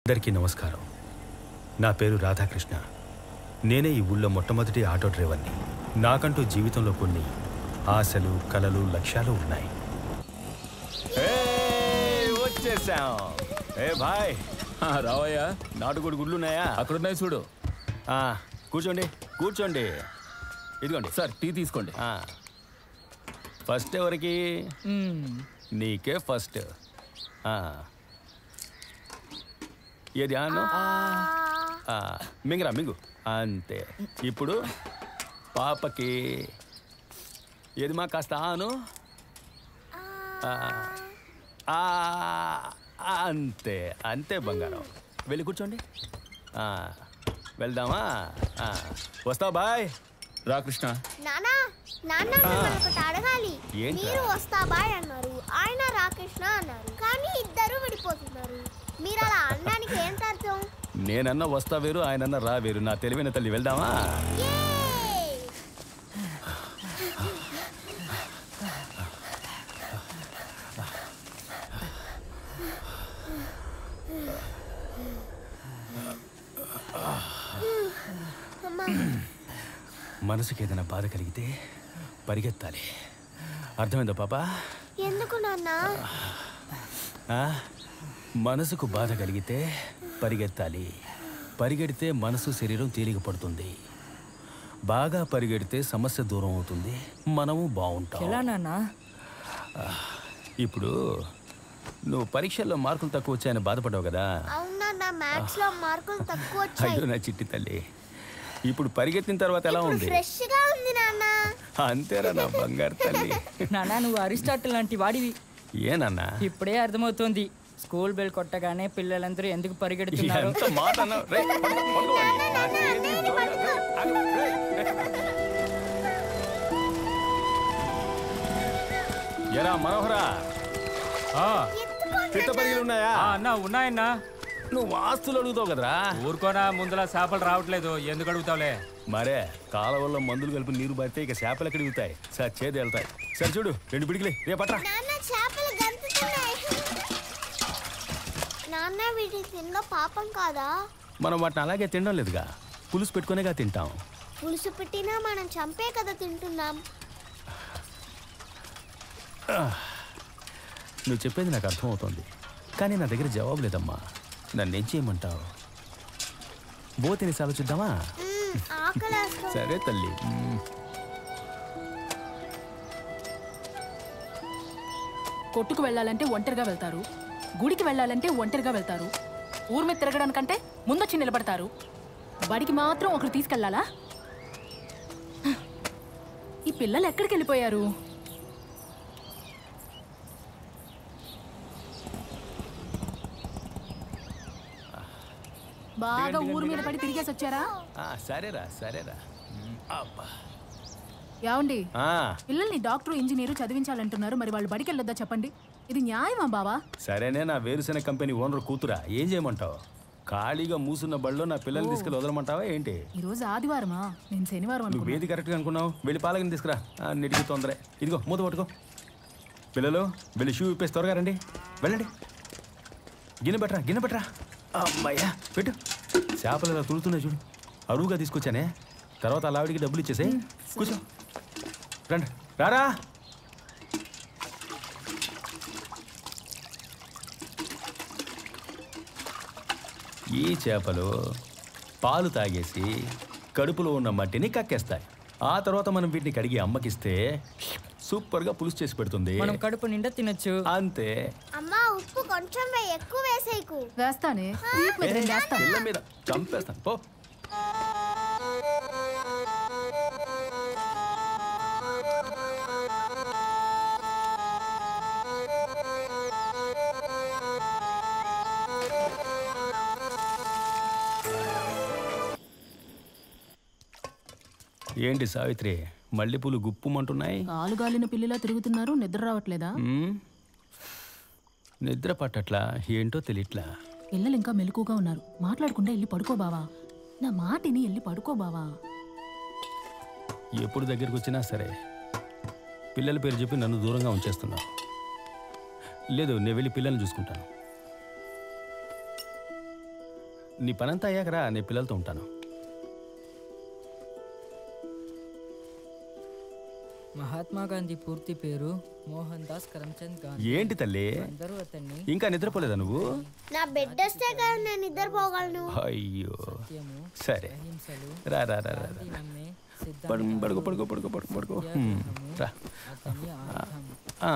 అందరికీ నమస్కారం. నా పేరు రాధాకృష్ణ. నేనే ఈ ఊళ్ళో మొట్టమొదటి ఆటో డ్రైవర్ని. నాకంటూ జీవితంలో కొన్ని ఆశలు, కలలు, లక్ష్యాలు ఉన్నాయి. వచ్చేసాం. ఏ భాయ్, రావయ్యా. నాటుకోడి గుడ్లు ఉన్నాయా? అక్కడున్నాయి చూడు. కూర్చోండి కూర్చోండి. ఇదిగోండి సార్, టీ తీసుకోండి. ఫస్ట్ ఎవరికి? నీకే ఫస్ట్. ఏది అను? మింగరా మింగు. అంతే. ఇప్పుడు పాపకి ఏది మా కాస్త ఆను. అంతే అంతే బంగారం. వెళ్ళి కూర్చోండి. వెళ్దామా? వస్తావు బాయ్? రా కృష్ణ. నానా నాన్న ఒకటి అడగాలి. మీరు వస్తా బాయ్ అన్నారు, ఆయన రాకృష్ణ అన్నారు, కానీ ఇద్దరు విడిపోతున్నారు. మీరు అలా అనడానికి ఏం అర్థం? నేనన్నా వస్తా వేరు, ఆయనన్నా రా వేరు. నా తెలివైన తల్లి. వెళ్దామా? మనసుకి ఏదైనా బాధ కలిగితే పరిగెత్తాలి. అర్థమైందా పాపా? ఎందుకు నాన్నా? మనసుకు బాధ కలిగితే పరిగెత్తాలి. పరిగెడితే మనసు శరీరం తేలిక పడుతుంది. బాగా పరిగెడితే సమస్య దూరం అవుతుంది, మనము బాగుంటాం. ఎలా నాన్నా? ఇప్పుడు నువ్వు పరీక్షల్లో మార్కులు తక్కువ వచ్చాయని బాధపడ్డావు కదా? అవునా, మ్యాథ్స్ లో మార్కులు తక్కువ వచ్చాయి. అయ్యో నా చిట్టి తల్లి, ఇప్పుడు పరిగెత్తిన తర్వాత ఎలా ఉంది? ఫ్రెష్ గా ఉంది నాన్న. అంతేరా నా బంగారు తల్లి. నాన్నా, నువ్వు అరిస్టాటిల్ లాంటి వాడివి. ఏనన్నా? ఇప్పుడే అర్థమవుతుంది స్కూల్ బెల్ కొట్టగానే పిల్లలందరూ ఎందుకు పరిగెడుతున్నారు. ఎరా మనోహరా, పిట్ట పరిగెలు ఉన్నాయా? అన్నా ఉన్నాయన్నా. నువ్వు ఆస్తులు అడుగుతావు కదరా? ఊరుకోనా, ముందులా చేపలు రావట్లేదు. ఎందుకు అడుగుతావులే? మరే కాలవల్లో మందులు కలిపి నీరు పడితే ఇక చేపలు ఎక్కడ దిగుతాయి? సార్ చేతి వెళ్తాయి. సరే చూడు, 2 పిడికిలే రేపట్రా. నాన్న చేపలు గంతుతున్నాయి. నాన్న వీటి తినడం పాపం కాదా? మనం వాటిని అలాగే తినడం లేదుగా, పులుసు పెట్టుకునేగా తింటాం. పులుసు పెట్టినా మనం చంపే కదా తింటున్నాం. నువ్వు చెప్పేది నాకు అర్థమవుతోంది, కానీ నా దగ్గర జవాబు లేదమ్మా. నన్నేం చేయమంటావు? తినేసి ఆలోచిద్దామా? సరే తల్లి. కొట్టుకు వెళ్ళాలంటే ఒంటరిగా వెళ్తారు, గుడికి వెళ్ళాలంటే ఒంటరిగా వెళ్తారు, ఊరి మీద తిరగడానికంటే ముందొచ్చి నిలబడతారు. బడికి మాత్రం ఒకరు తీసుకెళ్లాలా? ఈ పిల్లలు ఎక్కడికి వెళ్ళిపోయారు? బాగా ఊరి మీద పడి తిరిగేసి వచ్చారా? సరేరా సరేరా. ఏమండి, పిల్లల్ని డాక్టర్, ఇంజనీరు చదివించాలంటున్నారు, మరి వాళ్ళు బడికి వెళ్ళొద్దా చెప్పండి? ఇది న్యాయమా బావా? సరేనే, నా వేరుశెనగ కంపెనీ ఓనర్ కూతురా, ఏం చేయమంటావు? ఖాళీగా మూసున్న బడిలో నా పిల్లల్ని తీసుకెళ్ళి వదలమంటావా ఏంటి? ఈ రోజు ఆదివారమా? నేను శనివారం. నువ్వు ఏది కరెక్ట్గా అనుకున్నావు? వెళ్ళి పాలకని తీసుకురా. అన్నిటికీ తొందరే. ఇదిగో మూత పట్టుకో. పిల్లలు వెళ్ళి షూ ఇప్పేసి త్వరగా రండి. వెళ్ళండి. గిన్నె పెట్టరా. అమ్మాయ్యా పెట్టు. చేపలు ఇలా తుడుతున్నాయి చూడు, అరువుగా తీసుకొచ్చానే. తర్వాత అలా ఆవిడికి డబ్బులు ఇచ్చేసే. కూర్చో. రండి రారా. ఈ చేపలు పాలు తాగేసి కడుపులో ఉన్న మట్టిని కక్కేస్తాయి. ఆ తర్వాత మనం వీటిని కడిగి అమ్మకిస్తే సూపర్గా పులుసు చేసి పెడుతుంది. మనం కడుపు నిండా తినొచ్చు. అంతే. అమ్మా, ఉప్పు కొంచెం ఎక్కువ వేసేయకు. వేస్తానే, పిల్ల మీద చంపేస్తాను పో. ఏంటి సావిత్రి, మల్లెపూలు గుప్పుమంటున్నాయి? ఆలుగాలిన పిల్లిలా తిరుగుతున్నారు, నిద్ర రావట్లేదా? నిద్ర పట్టట్లా, ఏంటో తెలియట్లా. పిల్లలు ఇంకా మెలకుగా ఉన్నారు, మాట్లాడకుండా వెళ్ళి పడుకో బావా. నా మాటిని వెళ్ళి పడుకో బావా. ఎప్పుడు దగ్గరికి వచ్చినా సరే పిల్లల పేరు చెప్పి నన్ను దూరంగా ఉంచేస్తున్నావు. లేదు, నేను వెళ్ళి పిల్లల్ని చూసుకుంటాను. నీ పనంతా అయ్యాకరా, నీ పిల్లలతో ఉంటాను. మహాత్మా గాంధీ పూర్తి పేరు మోహన్ దాస్ కరమ్చంద్ గాంధీ. ఏంటి తల్లి, అందరూ అతన్ని ఇంకా నిద్రపోలేదా నువ్వు? నా బెడ్ వస్తే కదా నేను నిద్రపోగలను. అయ్యో సత్యము, సరే, అహింసలు, రా రా రా రా రా. నమ్మే పడుకో పడుకో పడుకో పడుకో పడుకో. రా. అతని ఆయుధం. ఆ,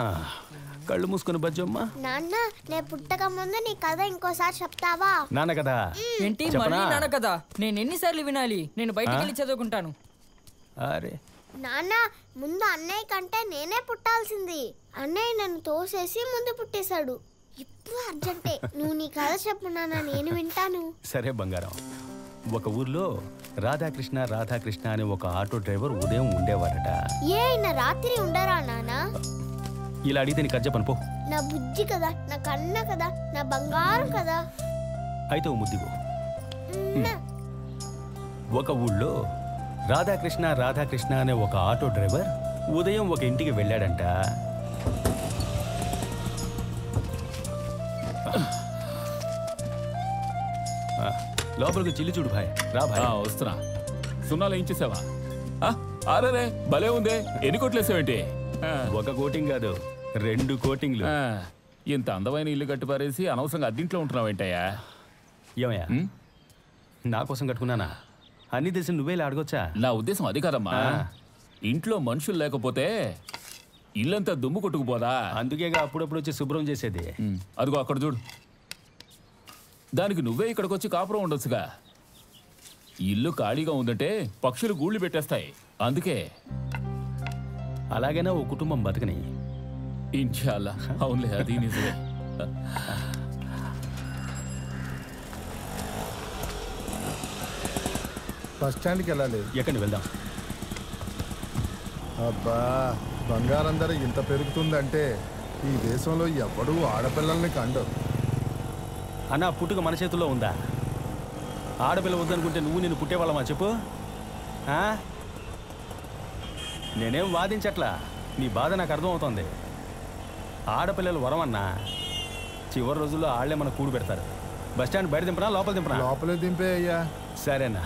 కళ్ళు మూసుకొని బజ్జమ్మా. నాన్న నేను పుట్టక ముందు నీ కథ ఇంకోసారి చెప్తావా? నాన్న కదా. ఏంటి చెప్పనా? మళ్ళీ నాన్న కదా? నేను ఎన్నిసార్లు వినాలి? నేను బయటికి వెళ్ళి చదువుకుంటాను. అరే నాన్న ముందు అన్నయ్య కంటే నేనే పుట్టాల్సింది. అన్నయ్య నన్ను తోసేసి ముందు పుట్టేశాడు. ఇప్పుడు అర్జెంటే. నువ్వు నీ కథ చెప్పు నాన్న, నేను వింటాను. సరే బంగారం. ఒక ఊర్లో రాధాకృష్ణ రాధాకృష్ణ అనే ఒక ఆటో డ్రైవర్ ఉదయం ఉండేవాడట. ఏ అయినా రాత్రి ఉండరా నాన్న? ఇలా అడిగితే నీకు అది చెప్పను పో. నా బుజ్జి కదా, నా కన్న కదా, నా బంగారం కదా. అయితే ఓ ముద్దిగో. ఉమ్మ. ఒక ఊళ్ళో రాధాకృష్ణ రాధాకృష్ణ అనే ఒక ఆటో డ్రైవర్ ఉదయం ఒక ఇంటికి వెళ్ళాడంట. లోపలికి చిల్లి చూడు భాయ్. రా భాయ్. వస్తున్నా. సున్నాలు ఏం చేసావా? అరే భలే ఉందే. ఎన్ని కొట్లేసావేంటి? ఒక కోటింగ్ కాదు, 2 కోటింగ్లు. ఇంత అందమైన ఇల్లు కట్టి పారేసి అనవసరంగా అద్దింట్లో ఉంటున్నావేంటయ్యా? ఏమయ్యా, నా కోసం కట్టుకున్నానా? అన్ని తెలిసి నువ్వే ఇలా అడగొచ్చా? నా ఉద్దేశం అది కాదమ్మా. ఇంట్లో మనుషులు లేకపోతే ఇల్లంతా దుమ్ము కొట్టుకుపోదా? అందుకేగా అప్పుడప్పుడు వచ్చి శుభ్రం చేసేది. అదిగో అక్కడ చూడు. దానికి నువ్వే ఇక్కడికి వచ్చి కాపురం ఉండొచ్చుగా. ఇల్లు ఖాళీగా ఉందంటే పక్షులు గూళ్ళు పెట్టేస్తాయి. అందుకే అలాగైనా ఓ కుటుంబం బతకని. ఇన్షాల్లా. అవునులే, అది నిజమే. బస్ స్టాండ్కి వెళ్ళాలి. ఎక్కడికి వెళ్దాం? అబ్బా, బంగారం ధర ఇంత పెరుగుతుందంటే ఈ దేశంలో ఎవడూ ఆడపిల్లల్ని కండు. అన్న, పుట్టుక మన చేతుల్లో ఉందా? ఆడపిల్ల వద్దనుకుంటే నువ్వు నేను పుట్టేవాళ్ళమా చెప్పు? నేనేం వాదించట్లా, నీ బాధ నాకు అర్థమవుతోంది. ఆడపిల్లలు వరమన్నా, చివరి రోజుల్లో ఆళ్లే మన కూడు పెడతారు. బస్ స్టాండ్ బయట దింపనా లోపల దింపనా? లోపలే దింపే అయ్యా. సరేనా.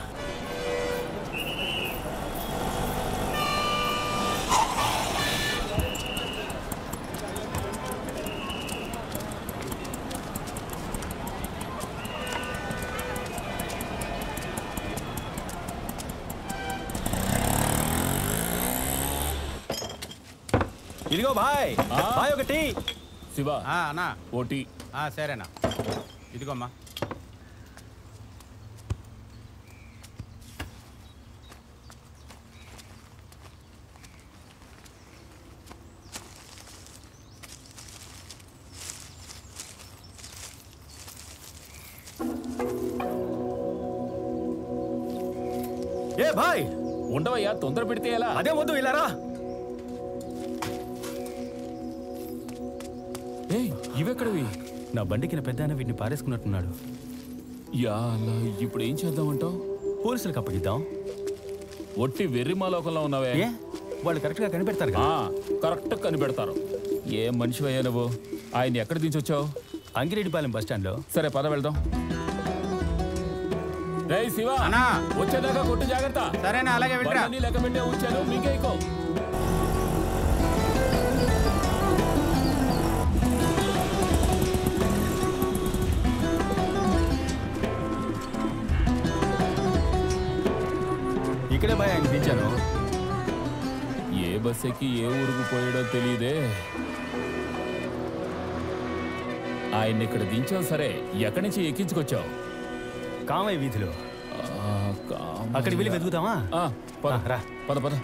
ఇదిగో బాయ్, బాయ్ ఒకటి. శివ అన్నా ఓటీ. సరేనా, ఇదిగోమ్మా. ఏ బాయ్, ఉండవయ్యా, తొందర పెడితే ఎలా? అదే వద్దు, ఇలా రా. ఇవెక్కడవి? నా బండికి నా పెద్ద వీటిని పారేసుకున్నట్టున్నాడు. యా అలా, ఇప్పుడు ఏం చేద్దామంటావు? పోలీసులకు అప్పగిద్దాం. ఒట్టి వెర్రిమాలోకంలో ఉన్నావే. ఏ, వాళ్ళు కరెక్ట్గా కనిపెడతారు కదా? కరెక్ట్ కనిపెడతారు. ఏం మనిషివయ్యా నువ్వు? ఆయన ఎక్కడ దించొచ్చావు? అంగిరెడ్డిపాలెం బస్ స్టాండ్లో. సరే పద వెళ్దాం. రేయ్ శివ, అన్నా వచ్చేదాకా కొట్టు జాగ్రత్త. సరేనా, అలాగే వెళ్ళరా. లెక్క పెట్టే ఉంచాను, మీకేకో. ఇక్కడే బాయ్ ఆయన దించాను. ఏ బస్ ఎక్కి ఏ ఊరుకు పోయాడో తెలియదే. ఆయన్ని ఇక్కడ దించావు సరే, ఎక్కడి నుంచి ఎక్కించుకొచ్చావు? కామయ్య వీధిలో. అక్కడికి వెళ్ళి వెతుకుతామా? పద రా. పద పద.